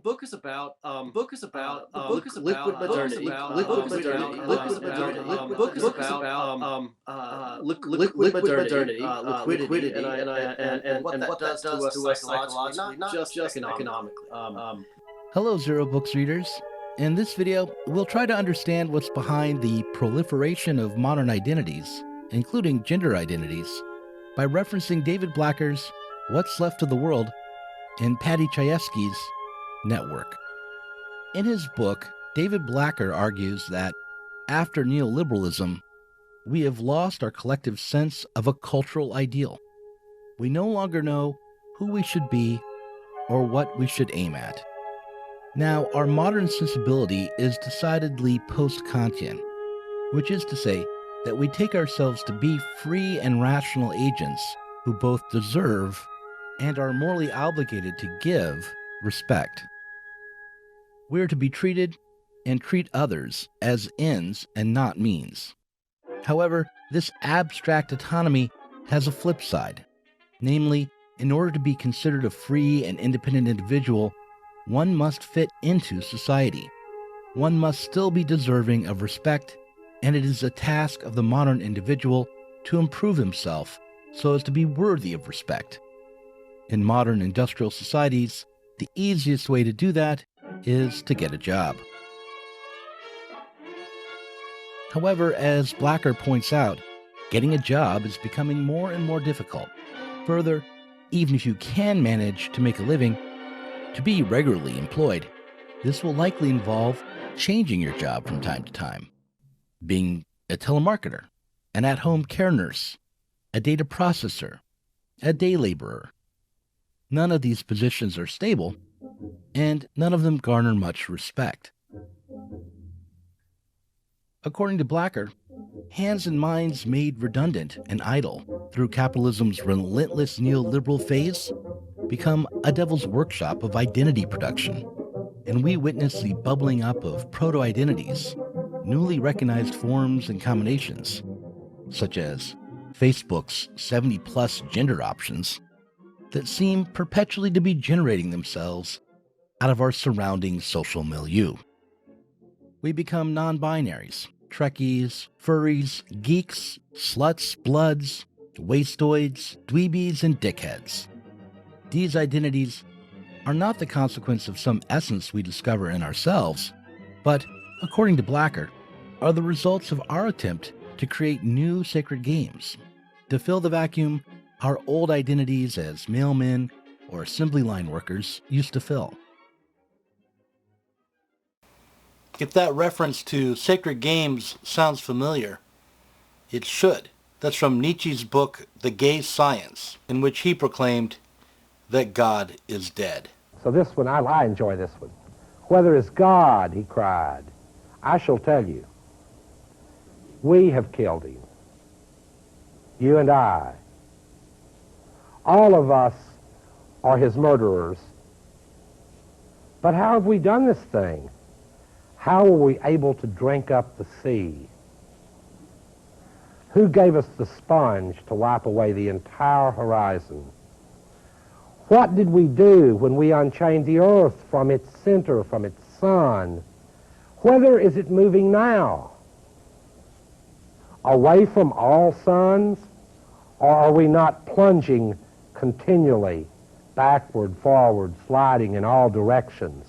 book is about liquid modernity, liquidity, and what that does to us psychologically, not just economically. Hello, Zero Books readers. In this video, we'll try to understand what's behind the proliferation of modern identities, including gender identities, by referencing David Blacker's What's Left of the World and Paddy Chayefsky's Network. In his book, David Blacker argues that after neoliberalism, we have lost our collective sense of a cultural ideal. We no longer know who we should be or what we should aim at. Now, our modern sensibility is decidedly post-Kantian, which is to say that we take ourselves to be free and rational agents who both deserve and are morally obligated to give respect. We are to be treated and treat others as ends and not means. However, this abstract autonomy has a flip side. Namely, in order to be considered a free and independent individual, one must fit into society. One must still be deserving of respect, and it is a task of the modern individual to improve himself so as to be worthy of respect. In modern industrial societies, the easiest way to do that is to get a job. However, as Blacker points out, getting a job is becoming more and more difficult. Further, even if you can manage to make a living, to be regularly employed, this will likely involve changing your job from time to time. Being a telemarketer, an at-home care nurse, a data processor, a day laborer. None of these positions are stable, and none of them garner much respect. According to Blacker, hands and minds made redundant and idle through capitalism's relentless neoliberal phase become a devil's workshop of identity production, and we witness the bubbling up of proto-identities, newly recognized forms and combinations, such as Facebook's 70-plus gender options, that seem perpetually to be generating themselves out of our surrounding social milieu. We become non-binaries, Trekkies, furries, geeks, sluts, bloods, wastoids, dweebies, and dickheads. These identities are not the consequence of some essence we discover in ourselves, but, according to Blacker, are the results of our attempt to create new sacred games, to fill the vacuum our old identities as mailmen or assembly line workers used to fill. If that reference to sacred games sounds familiar, it should. That's from Nietzsche's book, The Gay Science, in which he proclaimed that God is dead. So this one, I enjoy this one. Whether it's God, he cried, I shall tell you. We have killed him. You and I. All of us are his murderers. But how have we done this thing? How were we able to drink up the sea? Who gave us the sponge to wipe away the entire horizon? What did we do when we unchained the earth from its center, from its sun? Whither is it moving now? Away from all suns? Or are we not plunging continually, backward, forward, sliding in all directions?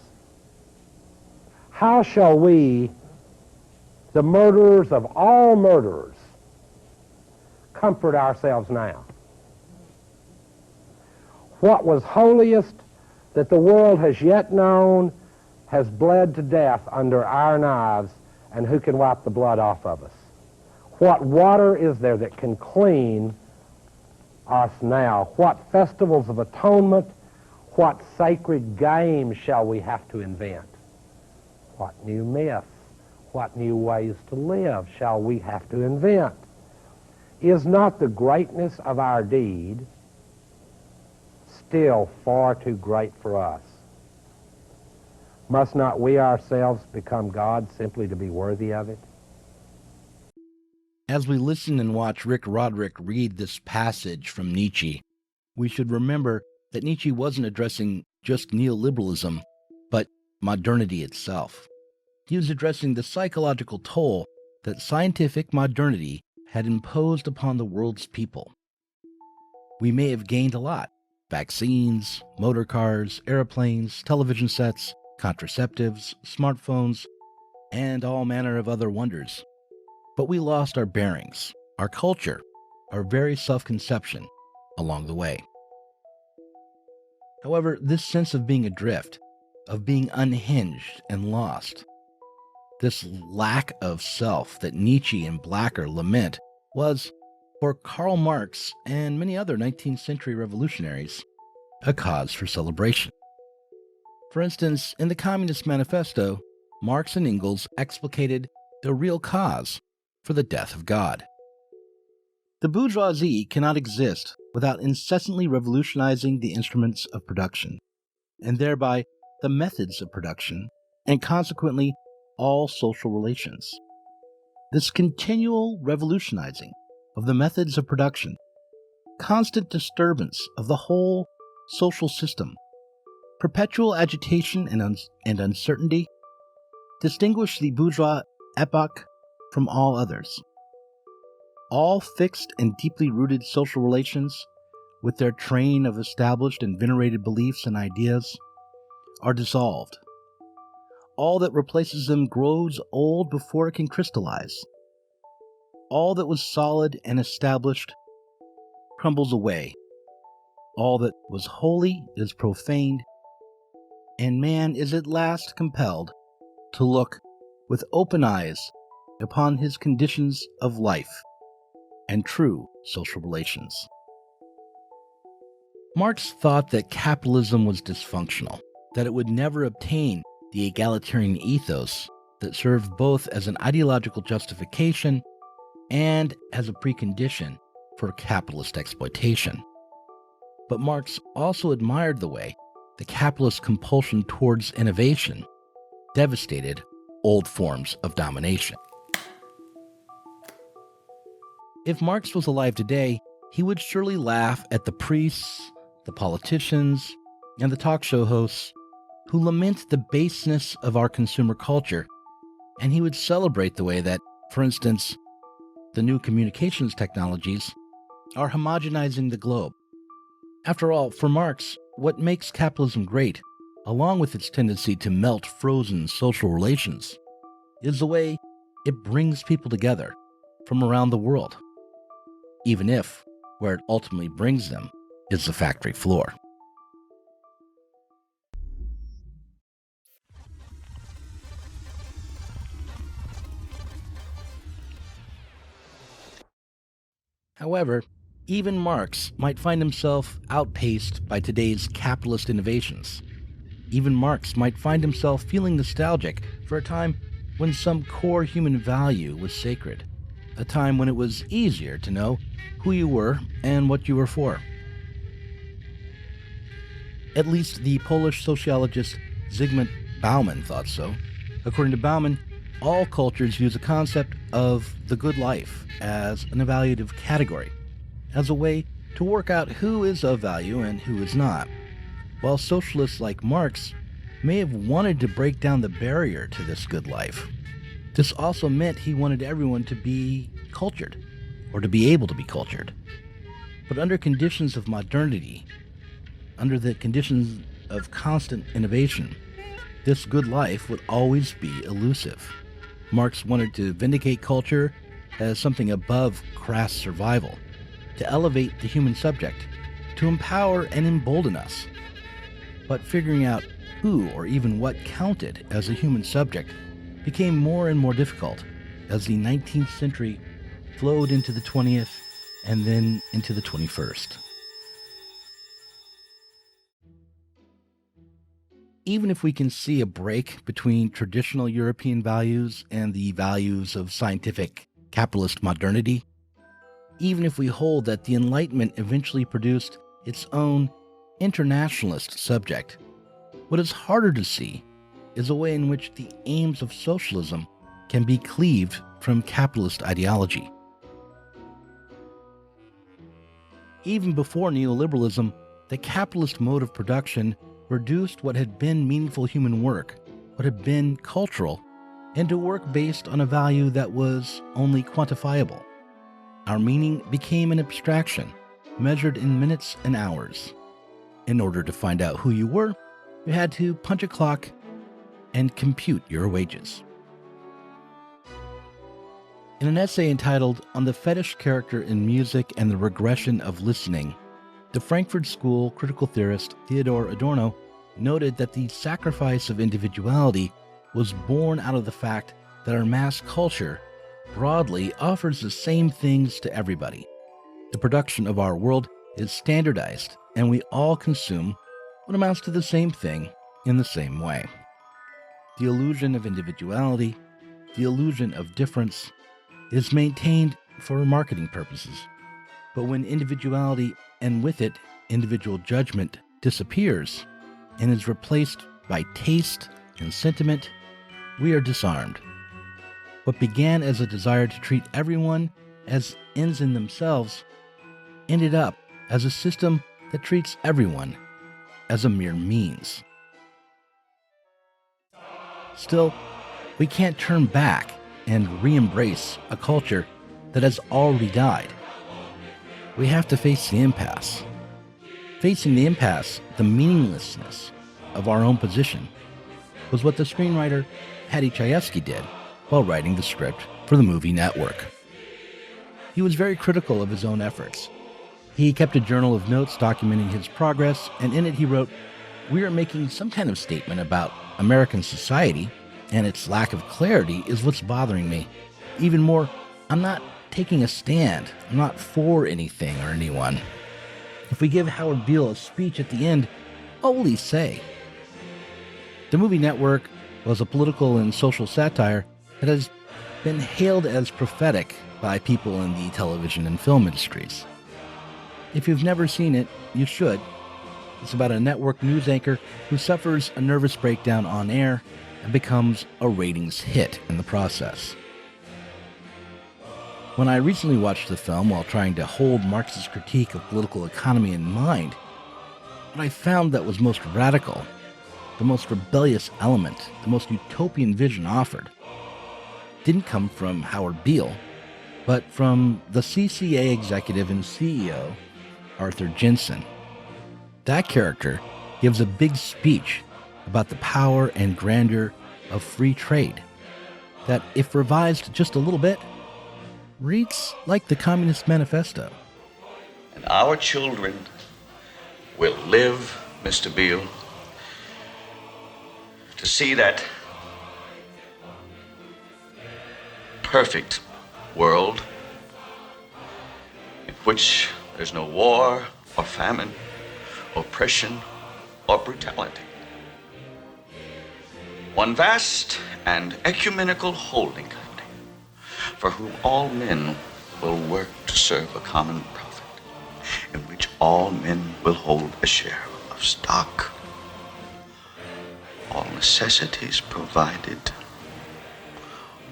How shall we, the murderers of all murderers, comfort ourselves now? What was holiest that the world has yet known has bled to death under our knives, and who can wipe the blood off of us? What water is there that can clean us now? What festivals of atonement, what sacred games shall we have to invent? What new myths, what new ways to live shall we have to invent? Is not the greatness of our deed still far too great for us? Must not we ourselves become God simply to be worthy of it? As we listen and watch Rick Roderick read this passage from Nietzsche, we should remember that Nietzsche wasn't addressing just neoliberalism, but modernity itself. He was addressing the psychological toll that scientific modernity had imposed upon the world's people. We may have gained a lot: vaccines, motor cars, airplanes, television sets, contraceptives, smartphones, and all manner of other wonders. But we lost our bearings, our culture, our very self-conception along the way. However, this sense of being adrift, of being unhinged and lost, this lack of self that Nietzsche and Blacker lament, was, for Karl Marx and many other 19th century revolutionaries, a cause for celebration. For instance, in the Communist Manifesto, Marx and Engels explicated the real cause for the death of God. The bourgeoisie cannot exist without incessantly revolutionizing the instruments of production, and thereby the methods of production, and consequently all social relations. This continual revolutionizing of the methods of production, constant disturbance of the whole social system, perpetual agitation and uncertainty, distinguish the bourgeois epoch from all others. All fixed and deeply rooted social relations, with their train of established and venerated beliefs and ideas, are dissolved. All that replaces them grows old before it can crystallize. All that was solid and established crumbles away. All that was holy is profaned, and man is at last compelled to look with open eyes upon his conditions of life and true social relations. Marx thought that capitalism was dysfunctional, that it would never obtain the egalitarian ethos that served both as an ideological justification and as a precondition for capitalist exploitation. But Marx also admired the way the capitalist compulsion towards innovation devastated old forms of domination. If Marx was alive today, he would surely laugh at the priests, the politicians, and the talk show hosts who lament the baseness of our consumer culture, and he would celebrate the way that, for instance, the new communications technologies are homogenizing the globe. After all, for Marx, what makes capitalism great, along with its tendency to melt frozen social relations, is the way it brings people together from around the world, even if where it ultimately brings them is the factory floor. However, even Marx might find himself outpaced by today's capitalist innovations. Even Marx might find himself feeling nostalgic for a time when some core human value was sacred, a time when it was easier to know who you were and what you were for. At least the Polish sociologist Zygmunt Bauman thought so. According to Bauman, all cultures use a concept of the good life as an evaluative category, as a way to work out who is of value and who is not. While socialists like Marx may have wanted to break down the barrier to this good life, this also meant he wanted everyone to be cultured, or to be able to be cultured. But under conditions of modernity, under the conditions of constant innovation, this good life would always be elusive. Marx wanted to vindicate culture as something above crass survival, to elevate the human subject, to empower and embolden us. But figuring out who or even what counted as a human subject became more and more difficult as the 19th century flowed into the 20th and then into the 21st. Even if we can see a break between traditional European values and the values of scientific capitalist modernity, even if we hold that the Enlightenment eventually produced its own internationalist subject, what is harder to see is a way in which the aims of socialism can be cleaved from capitalist ideology. Even before neoliberalism, the capitalist mode of production reduced what had been meaningful human work, what had been cultural, into work based on a value that was only quantifiable. Our meaning became an abstraction, measured in minutes and hours. In order to find out who you were, you had to punch a clock and compute your wages. In an essay entitled On the Fetish Character in Music and the Regression of Listening, the Frankfurt School critical theorist Theodor Adorno noted that the sacrifice of individuality was born out of the fact that our mass culture broadly offers the same things to everybody. The production of our world is standardized, and we all consume what amounts to the same thing in the same way. The illusion of individuality, the illusion of difference, is maintained for marketing purposes. But when individuality, and with it, individual judgment, disappears and is replaced by taste and sentiment, we are disarmed. What began as a desire to treat everyone as ends in themselves ended up as a system that treats everyone as a mere means. Still, we can't turn back and re-embrace a culture that has already died. We have to face the impasse. Facing the impasse, the meaninglessness of our own position, was what the screenwriter Paddy Chayefsky did while writing the script for the movie Network. He was very critical of his own efforts. He kept a journal of notes documenting his progress, and in it he wrote, "We are making some kind of statement about American society, and its lack of clarity is what's bothering me. Even more, I'm not taking a stand. I'm not for anything or anyone. If we give Howard Beale a speech at the end, what will he say?" The movie Network was a political and social satire that has been hailed as prophetic by people in the television and film industries. If you've never seen it, you should. It's about a network news anchor who suffers a nervous breakdown on air and becomes a ratings hit in the process. When I recently watched the film while trying to hold Marx's critique of political economy in mind, what I found that was most radical, the most rebellious element, the most utopian vision offered, didn't come from Howard Beale, but from the CCA executive and CEO, Arthur Jensen. That character gives a big speech about the power and grandeur of free trade that, if revised just a little bit, reads like the Communist Manifesto. And our children will live, Mr. Beale, to see that perfect world in which there's no war or famine, oppression or brutality. One vast and ecumenical holding company for whom all men will work to serve a common profit, in which all men will hold a share of stock, all necessities provided,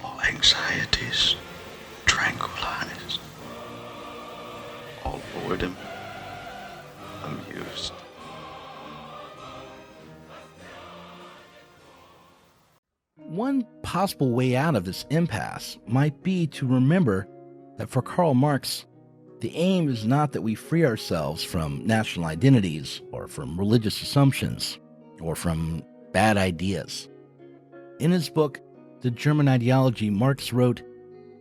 all anxieties tranquilized, all boredom amused. One possible way out of this impasse might be to remember that for Karl Marx, the aim is not that we free ourselves from national identities or from religious assumptions or from bad ideas. In his book, The German Ideology, Marx wrote,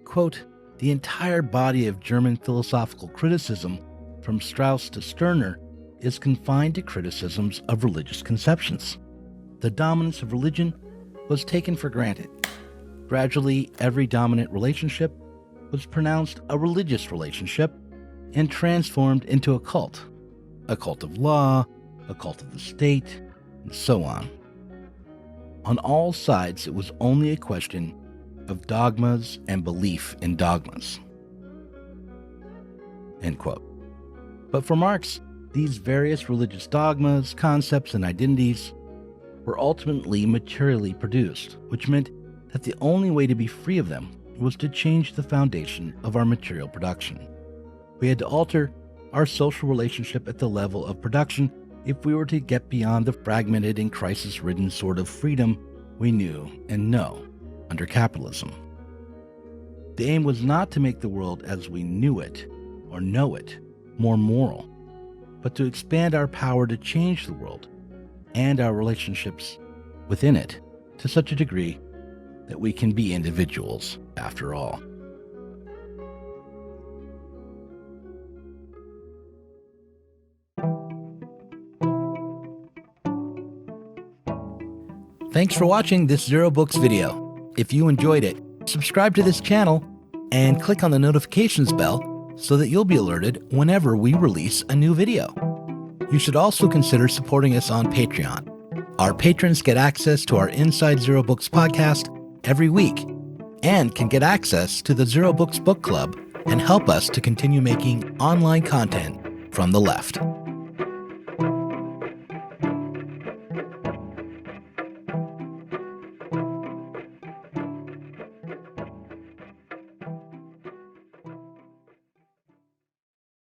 quote, "The entire body of German philosophical criticism, from Strauss to Stirner, is confined to criticisms of religious conceptions. The dominance of religion was taken for granted. Gradually, every dominant relationship was pronounced a religious relationship and transformed into a cult of law, a cult of the state, and so on. On all sides, it was only a question of dogmas and belief in dogmas." End quote. But for Marx, these various religious dogmas, concepts, and identities were ultimately materially produced, which meant that the only way to be free of them was to change the foundation of our material production. We had to alter our social relationship at the level of production if we were to get beyond the fragmented and crisis-ridden sort of freedom we knew and know under capitalism. The aim was not to make the world as we knew it or know it more moral, but to expand our power to change the world and our relationships within it to such a degree that we can be individuals after all. Thanks for watching this Zero Books video. If you enjoyed it, subscribe to this channel and click on the notifications bell so that you'll be alerted whenever we release a new video. You should also consider supporting us on Patreon. Our patrons get access to our Inside Zero Books podcast every week and can get access to the Zero Books Book Club and help us to continue making online content from the left.